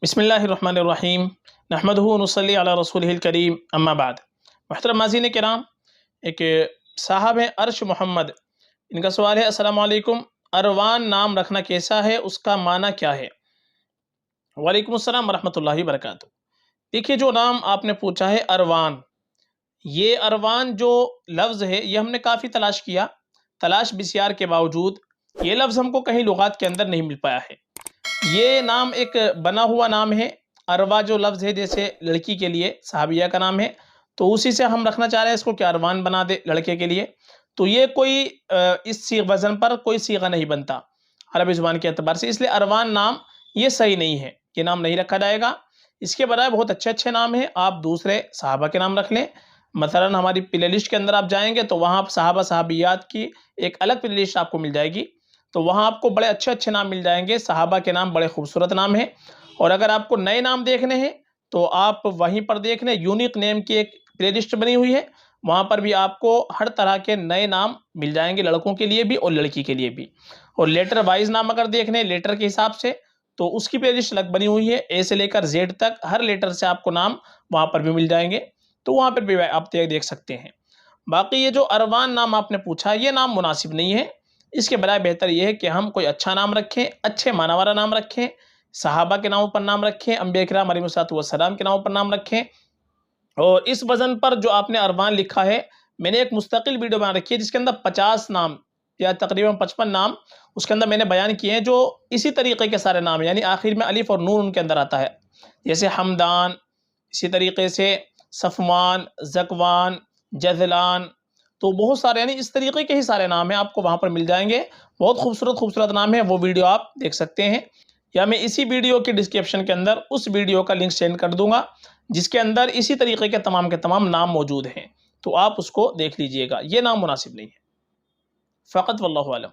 بسم اللہ الرحمن الرحیم نحمدہ ونصلی علی رسولہ الکریم اما بعد۔ محترم ناظرین کرام، ایک صاحب ہیں عرش محمد، ان کا سوال ہے: السلام علیکم، اروان نام رکھنا کیسا ہے، اس کا معنی کیا ہے؟ وعلیکم السلام ورحمۃ اللہ وبرکاتہ۔ دیکھیے، جو نام آپ نے پوچھا ہے اروان، یہ اروان جو لفظ ہے یہ ہم نے کافی تلاش کیا، تلاش بسیار کے باوجود یہ لفظ ہم کو کہیں لغات کے اندر نہیں مل پایا ہے۔ یہ نام ایک بنا ہوا نام ہے۔ اروا جو لفظ ہے جیسے لڑکی کے لیے صحابیہ کا نام ہے، تو اسی سے ہم رکھنا چاہ رہے ہیں اس کو کہ اروان بنا دے لڑکے کے لیے، تو یہ کوئی اس وزن پر کوئی صیغہ نہیں بنتا عربی زبان کے اعتبار سے، اس لیے اروان نام یہ صحیح نہیں ہے، یہ نام نہیں رکھا جائے گا۔ اس کے برائے بہت اچھے اچھے نام ہیں، آپ دوسرے صحابہ کے نام رکھ لیں۔ مثلا ہماری پلے لسٹ کے اندر آپ جائیں گے تو وہاں صحابہ صحابیات کی ایک الگ پلے لسٹ آپ کو مل جائے گی، تو وہاں آپ کو بڑے اچھے اچھے نام مل جائیں گے، صحابہ کے نام بڑے خوبصورت نام ہیں۔ اور اگر آپ کو نئے نام دیکھنے ہیں تو آپ وہیں پر دیکھ لیں، یونیک نیم کی ایک پلے لسٹ بنی ہوئی ہے، وہاں پر بھی آپ کو ہر طرح کے نئے نام مل جائیں گے، لڑکوں کے لیے بھی اور لڑکی کے لیے بھی۔ اور لیٹر وائز نام اگر دیکھنے لیٹر کے حساب سے تو اس کی پلے لسٹ الگ بنی ہوئی ہے، اے سے لے کر زیڈ تک ہر لیٹر سے آپ کو نام وہاں پر بھی مل جائیں گے، تو وہاں پر بھی آپ دیکھ سکتے ہیں۔ باقی یہ جو اروان نام آپ نے پوچھا، یہ نام مناسب نہیں ہے، اس کے برائے بہتر یہ ہے کہ ہم کوئی اچھا نام رکھیں، اچھے معنی والا نام رکھیں، صحابہ کے ناموں پر نام رکھیں، انبیاء کرام علیہ السلام کے ناموں پر نام رکھیں۔ اور اس وزن پر جو آپ نے اروان لکھا ہے، میں نے ایک مستقل ویڈیو بنا رکھی ہے جس کے اندر 50 نام یا تقریباً 55 نام اس کے اندر میں نے بیان کیے ہیں، جو اسی طریقے کے سارے نام ہیں، یعنی آخر میں الف اور نون ان کے اندر آتا ہے، جیسے حمدان، اسی طریقے سے صفوان، زکوان، جذلان، تو بہت سارے یعنی اس طریقے کے ہی سارے نام ہیں، آپ کو وہاں پر مل جائیں گے، بہت خوبصورت خوبصورت نام ہے، وہ ویڈیو آپ دیکھ سکتے ہیں، یا میں اسی ویڈیو کے ڈسکرپشن کے اندر اس ویڈیو کا لنک سینڈ کر دوں گا جس کے اندر اسی طریقے کے تمام نام موجود ہیں، تو آپ اس کو دیکھ لیجئے گا۔ یہ نام مناسب نہیں ہے فقط، واللہ اعلم۔